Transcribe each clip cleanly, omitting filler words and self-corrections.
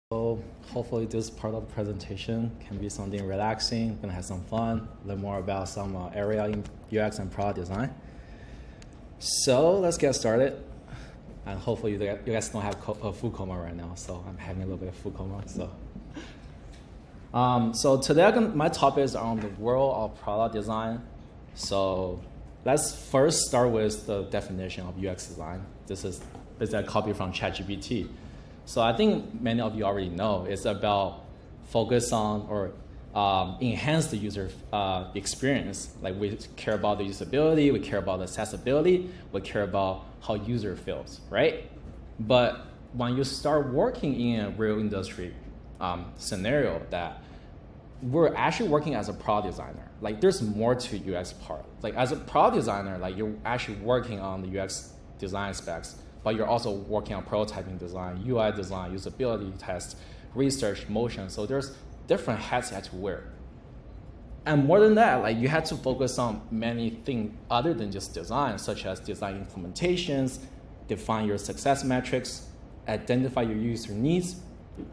So hopefully this part of the presentation can be something relaxing, gonna have some fun, learn more about some area in UX and product design. So let's get started. And hopefully you guys don't have a food coma right now, so I'm having a little bit of food coma. So today my topic is on the world of product design. So let's first start with the definition of UX design. This is a copy from ChatGPT. So I think many of you already know it's about focus on or enhance the user experience. Like we care about the usability, we care about the accessibility, we care about how user feels, right? But when you start working in a real industry scenario, that we're actually working as a product designer. Like there's more to UX part. Like as a product designer, like you're actually working on the UX design specs, but you're also working on prototyping design, UI design, usability test, research, motion. So there's different hats you have to wear. And more than that, like you have to focus on many things other than just design, such as design implementations, define your success metrics, identify your user needs,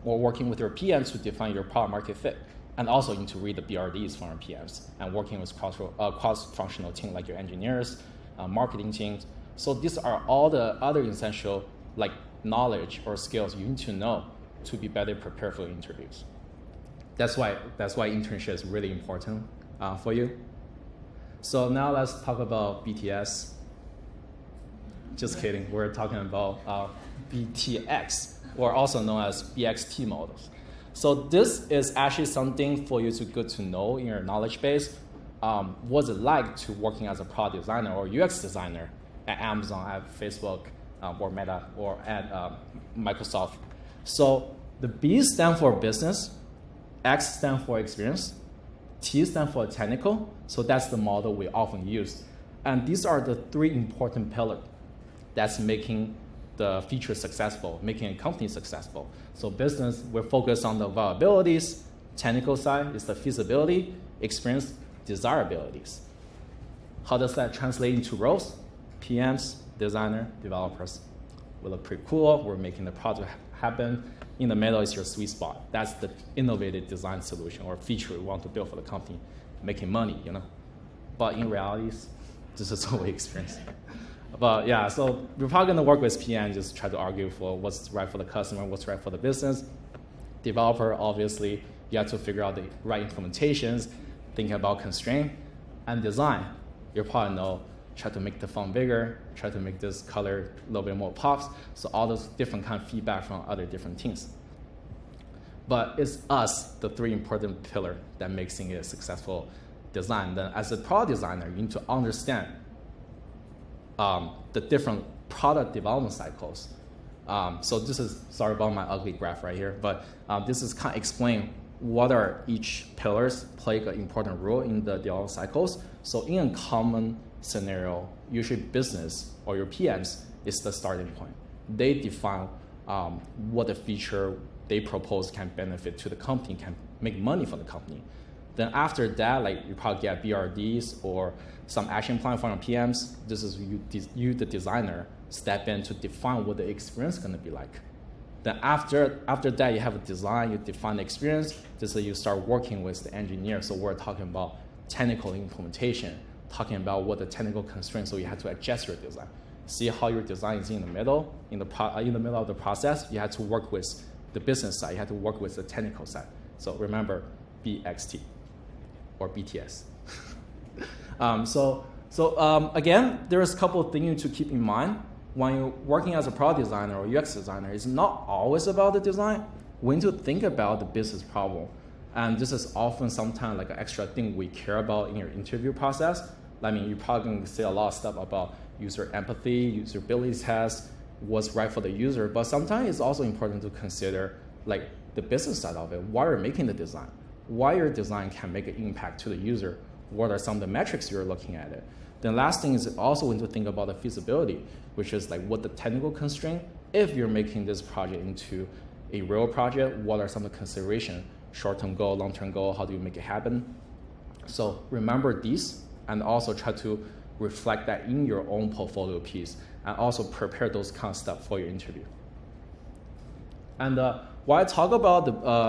or working with your PMs to define your product market fit. And also you need to read the BRDs from your PMs and working with cross-functional team like your engineers, marketing teams. So these are all the other essential like knowledge or skills you need to know to be better prepared for interviews. That's why internship is really important for you. So now let's talk about BTS. Just kidding, we're talking about BTX, or also known as BXT models. So this is actually something for you to good to know in your knowledge base. What's it like to working as a product designer or UX designer at Amazon, at Facebook, or Meta, or at Microsoft? So the B stands for business, X stands for experience, T stands for technical. So that's the model we often use. And these are the three important pillars that's making the feature successful, making a company successful. So business, we're focused on the viabilities. Technical side is the feasibility, experience, desirabilities. How does that translate into roles? PMs, designer, developers. We look pretty cool, we're making the project happen. In the middle is your sweet spot. That's the innovative design solution or feature we want to build for the company, making money, you know. But in reality, this is what we experience. But yeah, so we're probably gonna work with PM, just try to argue for what's right for the customer, what's right for the business. Developer, obviously, you have to figure out the right implementations, thinking about constraint. And design, you probably know, try to make the font bigger, try to make this color a little bit more pops. So all those different kind of feedback from other different teams. But it's us, the three important pillars that makes it a successful design. Then as a product designer, you need to understand the different product development cycles. So this is, sorry about my ugly graph right here, but this is kind of explain what are each pillars play an important role in the development cycles. So in a common scenario, usually business or your PMs is the starting point. They define what the feature they propose can benefit to the company, can make money for the company. Then after that, like you probably get BRDs or some action plan from your PMs. This is you, the designer, step in to define what the experience is going to be like. Then after that, you have a design, you define the experience. This is you start working with the engineer. So we're talking about technical implementation, talking about what the technical constraints. So you have to adjust your design. See how your design is in the middle, in the middle of the process. You have to work with the business side. You have to work with the technical side. So remember, BXT or BTS. Again, there's a couple of things to keep in mind. When you're working as a product designer or UX designer, it's not always about the design. We need to think about the business problem. And this is often sometimes like an extra thing we care about in your interview process. I mean, you're probably going to say a lot of stuff about user empathy, usability tests, what's right for the user. But sometimes it's also important to consider like the business side of it. Why you're making the design? Why your design can make an impact to the user? What are some of the metrics you're looking at it? Then last thing is also we need to think about the feasibility, which is like what the technical constraint. If you're making this project into a real project, what are some of the considerations? Short-term goal, long-term goal, how do you make it happen? So remember these and also try to reflect that in your own portfolio piece and also prepare those kind of stuff for your interview. And why I talk about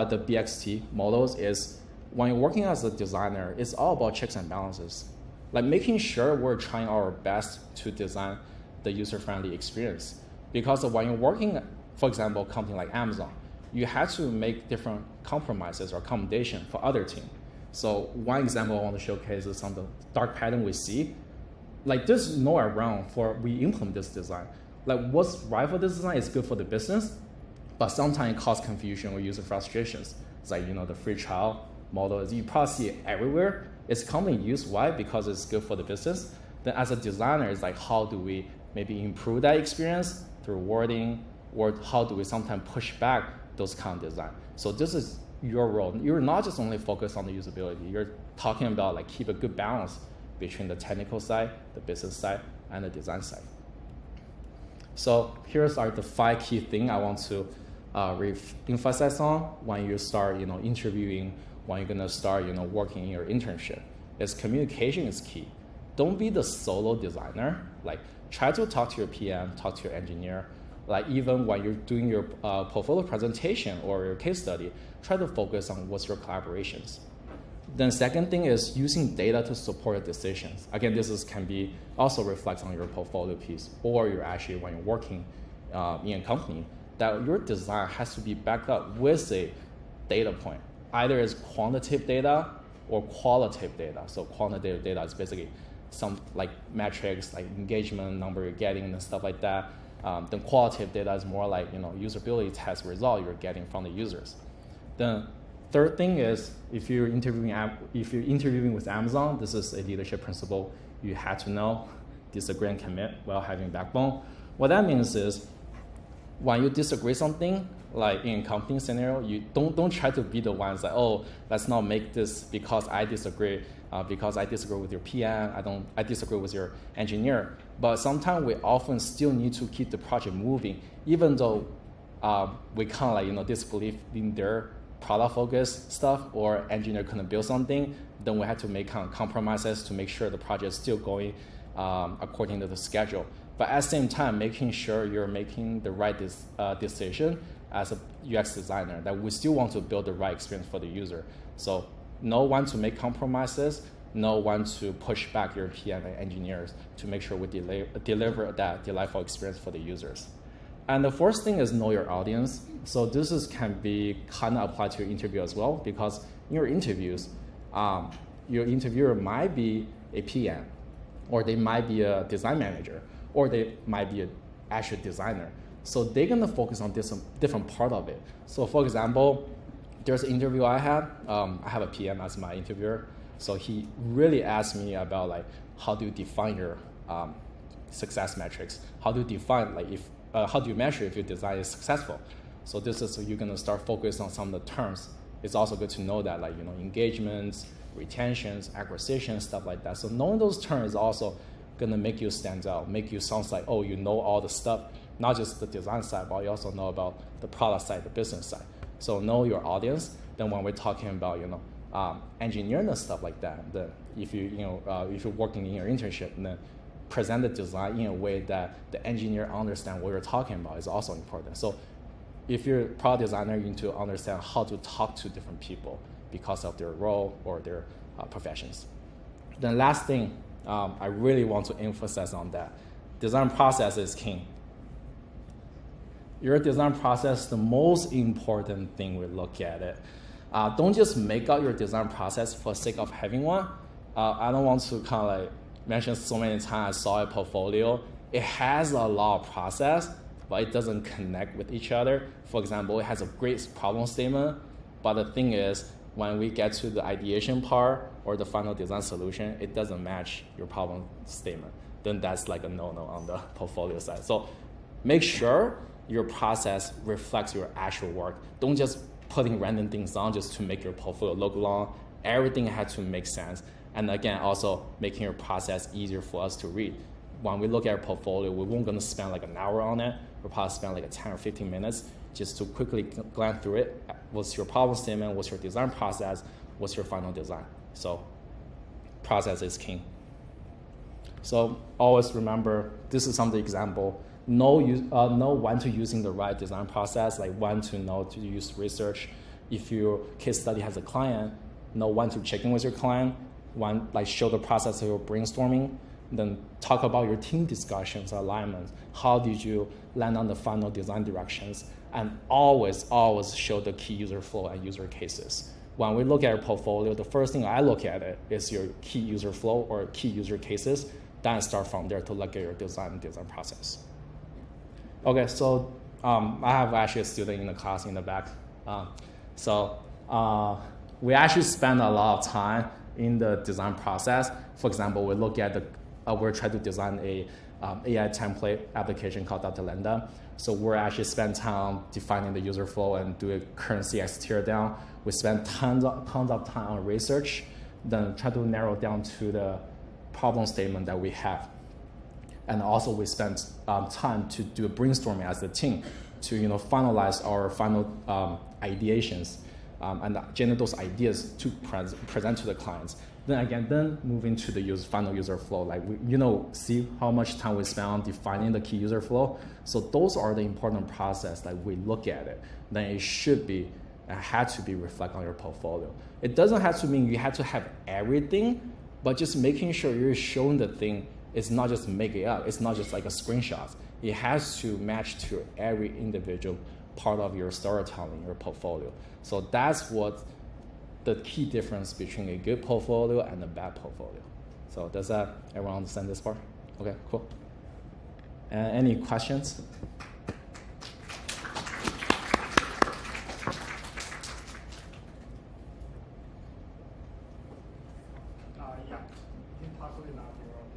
the BXT models is when you're working as a designer, it's all about checks and balances. Like making sure we're trying our best to design the user-friendly experience. Because when you're working, for example, a company like Amazon, you have to make different compromises or accommodation for other teams. So one example I want to showcase is some of the dark pattern we see. Like there's nowhere around for we implement this design. Like what's right for this design is good for the business, but sometimes it causes confusion or user frustrations. It's like, the free trial model, you probably see it everywhere. It's commonly used. Why? Because it's good for the business. Then as a designer, it's like, how do we maybe improve that experience through wording, or how do we sometimes push back those kind of design? So this is your role. You're not just only focused on the usability. You're talking about like keep a good balance between the technical side, the business side, and the design side. So here's the 5 key things I want to emphasize on when you start, interviewing, when you're gonna start, working in your internship. Is communication is key. Don't be the solo designer. Like try to talk to your PM, talk to your engineer. Like even when you're doing your portfolio presentation or your case study, try to focus on what's your collaborations. Then second thing is using data to support your decisions. Again, can be also reflects on your portfolio piece, or you're actually when you're working in a company, that your design has to be backed up with a data point. Either it's quantitative data or qualitative data. So quantitative data is basically some like metrics, like engagement number you're getting and stuff like that. Then qualitative data is more like usability test result you're getting from the users. Then third thing is if you're interviewing with Amazon, this is a leadership principle you had to know: disagree and commit while having backbone. What that means is when you disagree something, like in a company scenario, you don't try to be the ones like, oh, let's not make this because I disagree with your PM, I disagree with your engineer. But sometimes we often still need to keep the project moving, even though we kind of disbelieve in their product focused stuff, or engineer couldn't build something, then we have to make kind of compromises to make sure the project is still going according to the schedule. But at the same time, making sure you're making the right decision as a UX designer, that we still want to build the right experience for the user. So know when to make compromises, know when to push back your PM and engineers to make sure we deliver that delightful experience for the users. And the fourth thing is know your audience. So this can be kind of applied to your interview as well, because in your interviews, your interviewer might be a PM, or they might be a design manager, or they might be an actual designer. So they're gonna focus on this different part of it. So for example, there's an interview I had. I have a PM as my interviewer. So he really asked me about like, how do you define your success metrics? How do you define how do you measure if your design is successful? So you're gonna start focusing on some of the terms. It's also good to know that engagements, retentions, acquisitions, stuff like that. So knowing those terms is also gonna make you stand out, make you sound like, oh, you know all the stuff, not just the design side, but you also know about the product side, the business side. So know your audience. Then when we're talking about engineering and stuff like that, then if you're working in your internship, then present the design in a way that the engineer understand what you're talking about is also important. So if you're a product designer, you need to understand how to talk to different people because of their role or their professions. Then last thing, I really want to emphasize on that. Design process is king. Your design process is the most important thing we look at it. Don't just make out your design process for the sake of having one. I don't want to kind of mention so many times I saw a portfolio. It has a lot of process, but it doesn't connect with each other. For example, it has a great problem statement, but the thing is, when we get to the ideation part or the final design solution, it doesn't match your problem statement. Then that's like a no-no on the portfolio side. So make sure your process reflects your actual work. Don't just putting random things on just to make your portfolio look long. Everything has to make sense. And again, also making your process easier for us to read. When we look at our portfolio, we won't gonna spend like an hour on it. We'll probably spend like 10 or 15 minutes just to quickly glance through it. What's your problem statement? What's your design process? What's your final design? So process is king. So always remember, this is some of the example know when to using the right design process, like when to know to use research. If your case study has a client, know when to check in with your client, when like show the process of your brainstorming, then talk about your team discussions, alignments. How did you land on the final design directions? And always show the key user flow and user cases. When we look at your portfolio, the first thing I look at it is your key user flow or key user cases. Then start from there to look at your design process. Okay, so I have actually a student in the class in the back. We actually spend a lot of time in the design process. For example, we look at we're trying to design a AI template application called Dr. Lambda. So we're actually spend time defining the user flow and do a current CX teardown. We spend tons of time on research, then try to narrow down to the problem statement that we have. And also we spend time to do a brainstorming as a team to finalize our final ideations and generate those ideas to present to the clients. Then move into the final user flow. Like see how much time we spend on defining the key user flow. So those are the important process. Like we look at it, then it had to be reflected on your portfolio. It doesn't have to mean you have to have everything, but just making sure you're showing the thing. It's not just make it up. It's not just like a screenshot. It has to match to every individual part of your storytelling, your portfolio. So that's what the key difference between a good portfolio and a bad portfolio. So does everyone understand this part? Okay, cool. Any questions? Yeah, you can possibly not be wrong.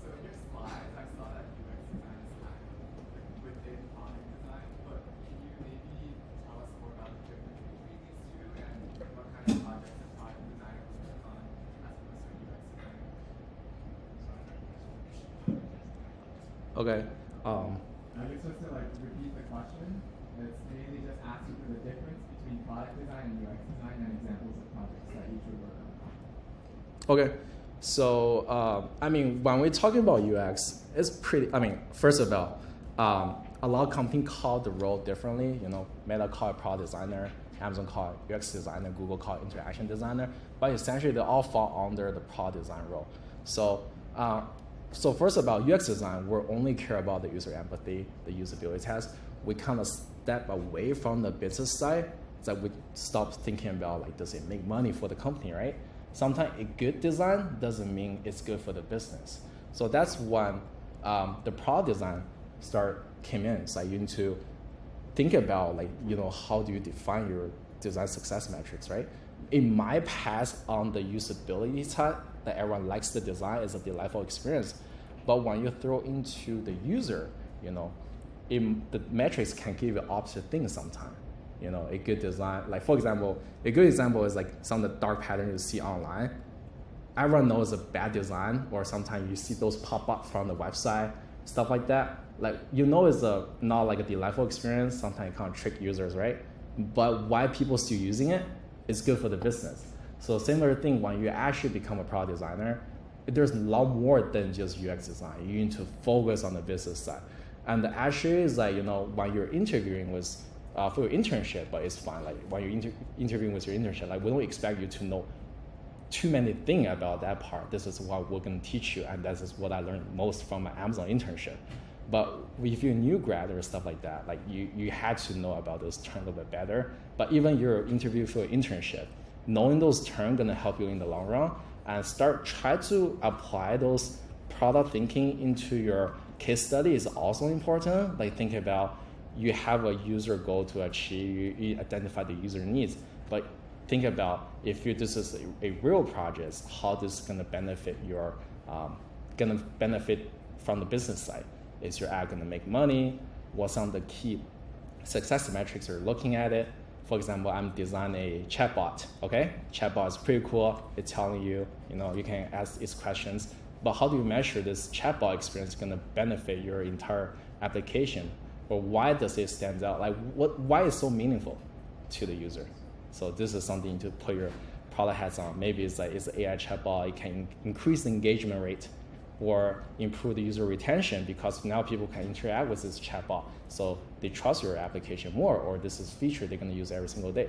So in your slides, I saw that UX design is kind of within product design, but can you maybe tell us more about the difference between these two and what kind of projects a product designer would work on as opposed to a UX designer? Okay. I guess just to repeat the question, it's mainly just asking for the difference between product design and UX design and examples of projects that you should work on. Okay. So, when we're talking about UX, it's pretty, first of all, a lot of companies call the role differently. Meta call it product designer, Amazon call it UX designer, Google call it interaction designer, but essentially they all fall under the product design role. So first of all, UX design, we only care about the user empathy, the usability test. We kind of step away from the business side, so we stop thinking about does it make money for the company, right? Sometimes a good design doesn't mean it's good for the business. So that's when the product design came in. So you need to think about how do you define your design success metrics, right? It might pass on the usability side that everyone likes the design, is a delightful experience. But when you throw into the user, the metrics can give you opposite things sometimes. A good design, for example, a good example is some of the dark patterns you see online. Everyone knows a bad design, or sometimes you see those pop up from the website, stuff like that. It's not a delightful experience. Sometimes it kind of trick users, right? But why people still using it? It's good for the business. So similar thing when you actually become a product designer, there's a lot more than just UX design. You need to focus on the business side. And actually is when you're interviewing with for your internship, but it's fine. When you're interviewing with your internship, we don't expect you to know too many things about that part. This is what we're going to teach you, and this is what I learned most from my Amazon internship. But if you're a new grad or stuff like that, you had to know about those terms a bit better. But even your interview for your internship, knowing those terms gonna help you in the long run, and try to apply those product thinking into your case study is also important. Think about you have a user goal to achieve, you identify the user needs, but think about if this is a real project, how this is gonna benefit from the business side. Is your ad gonna make money? What's some of the key success metrics you're looking at it? For example, I'm designing a chatbot, okay? Chatbot is pretty cool. It's telling you, you can ask its questions, but how do you measure this chatbot experience is gonna benefit your entire application? Or why does it stand out? Why is it so meaningful to the user? So this is something to put your product hats on. Maybe it's an AI chatbot, it can increase the engagement rate or improve the user retention because now people can interact with this chatbot. So they trust your application more, or this is a feature they're going to use every single day.